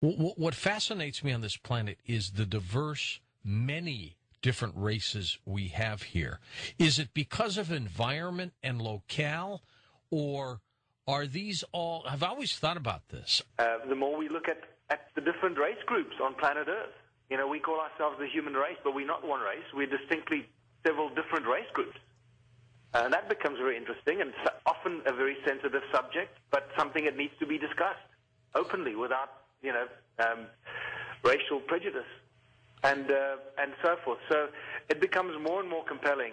What fascinates me on this planet is the diverse, many different races we have here. Is it because of environment and locale, or are these all... I've always thought about this. The more we look at the different race groups on planet Earth, you know, we call ourselves the human race, but we're not one race. We're distinctly several different race groups. And that becomes very interesting and often a very sensitive subject, but something that needs to be discussed openly without, you know, racial prejudice and so forth. So it becomes more and more compelling.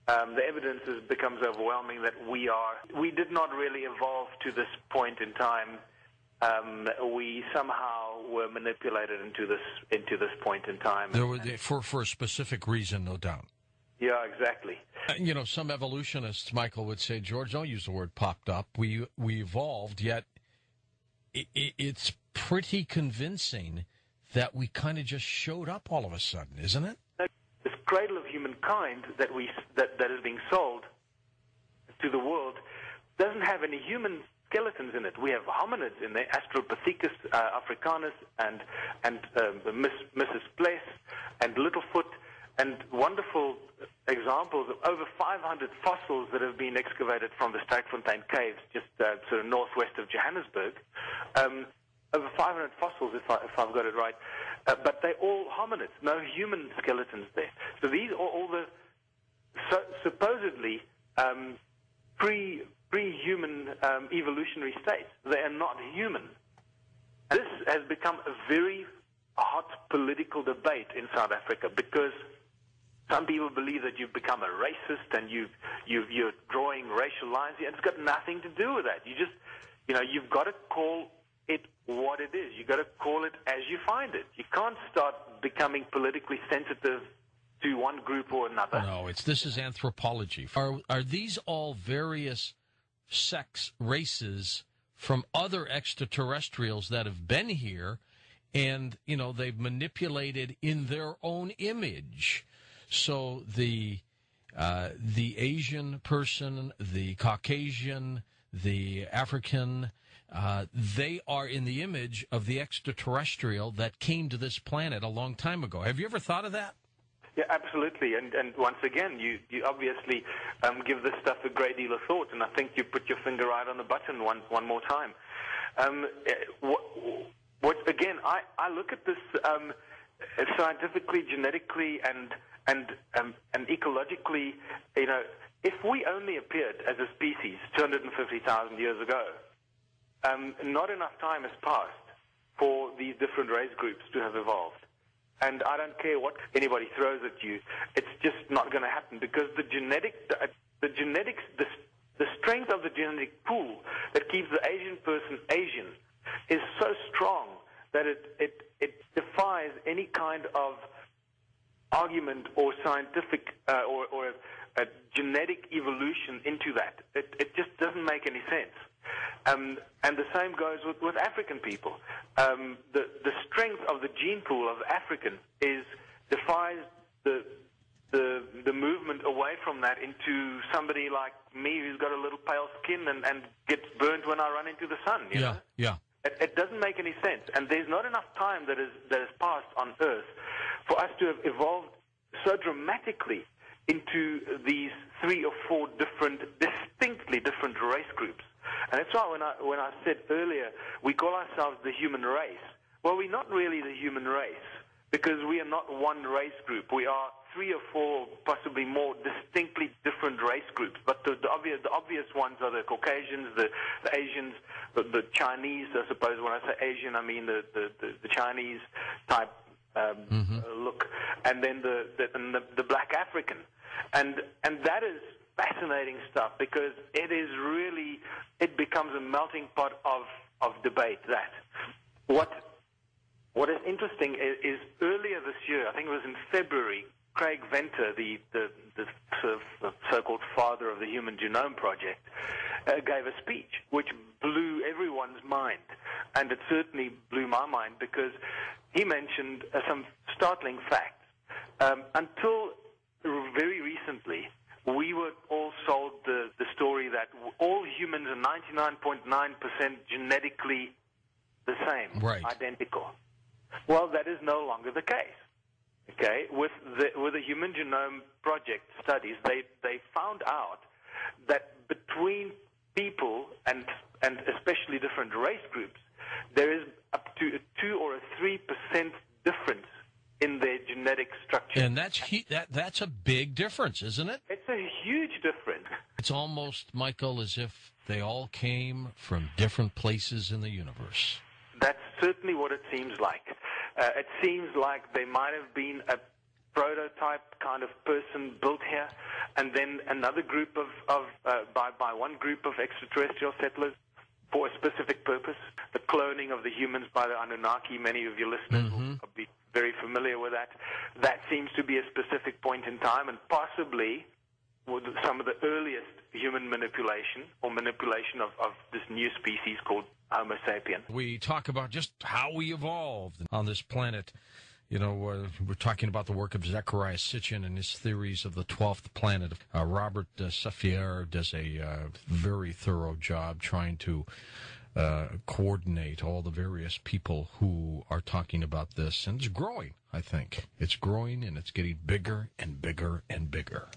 The evidence becomes overwhelming that we did not really evolve to this point in time. We somehow were manipulated into this point in time. For a specific reason, no doubt. Yeah, exactly. You know, some evolutionists, Michael, would say, George, don't use the word popped up. We evolved, yet it's pretty convincing that we kind of just showed up all of a sudden, isn't it? This cradle of humankind that is being sold to the world doesn't have any human skeletons in it. We have hominids in there, Australopithecus africanus and Mrs. Pless and Littlefoot, and wonderful examples of over 500 fossils that have been excavated from the Sterkfontein caves, just sort of northwest of Johannesburg. Over 500 fossils, if I've got it right. But they're all hominids, no human skeletons there. So these are all the supposedly pre-human evolutionary states. They are not human. This has become a very hot political debate in South Africa because some people believe that you've become a racist and you're drawing racial lines here. It's got nothing to do with that. You've got to call it what it is. You've got to call it as you find it. You can't start becoming politically sensitive to one group or another. No, this is anthropology. Are these all various sex races from other extraterrestrials that have been here and, you know, they've manipulated in their own image? So the Asian person, the Caucasian, the African, they are in the image of the extraterrestrial that came to this planet a long time ago. Have you ever thought of that? Yeah, absolutely. And once again, you obviously give this stuff a great deal of thought, and I think you put your finger right on the button one more time. Again, I look at this scientifically, genetically, and ecologically. You know, if we only appeared as a species 250,000 years ago, not enough time has passed for these different race groups to have evolved. And I don't care what anybody throws at you; it's just not going to happen because the strength of the genetic pool that keeps the Asian person Asian is so strong that it defies any kind of argument or scientific or a genetic evolution into that. It just doesn't make any sense. And the same goes with African people. The strength of the gene pool of African defies the movement away from that into somebody like me who's got a little pale skin and gets burnt when I run into the sun. You know? Yeah. It doesn't make any sense, and there's not enough time that has passed on Earth for us to have evolved so dramatically into these 3 or 4 distinctly different race groups. And that's why when I said earlier we call ourselves the human race, well, we're not really the human race because we are not one race group. We are 3 or 4, possibly more, distinctly different race groups. But the obvious ones are the Caucasians, the Asians, the Chinese. I suppose when I say Asian, I mean the Chinese type look, and then the Black African, and that is fascinating stuff because it becomes a melting pot of debate. That what is interesting is earlier this year, I think it was in February, Craig Venter, the sort of so-called father of the Human Genome Project, gave a speech which blew everyone's mind, and it certainly blew my mind because he mentioned some startling facts. Until very recently, we were all sold the story that all humans are 99.9% genetically the same, right, identical. Well, that is no longer the case. Okay, with the Human Genome Project studies, they found out that between people and especially different race groups, there is up to a 2 or a 3% difference in their genetic structure. And that's a big difference, isn't it? It's a huge difference. It's almost, Michael, as if they all came from different places in the universe. That's certainly what it seems like. It seems like there might have been a prototype kind of person built here, and then another group by one group of extraterrestrial settlers for a specific purpose. The cloning of the humans by the Anunnaki, many of your listeners will be very familiar with that. That seems to be a specific point in time, and possibly some of the earliest human manipulation or manipulation of this new species called Homo sapien. We talk about just how we evolved on this planet. You know, we're talking about the work of Zecharia Sitchin and his theories of the 12th planet. Robert Saffier does a very thorough job trying to coordinate all the various people who are talking about this. And it's growing, I think. It's growing, and it's getting bigger and bigger and bigger.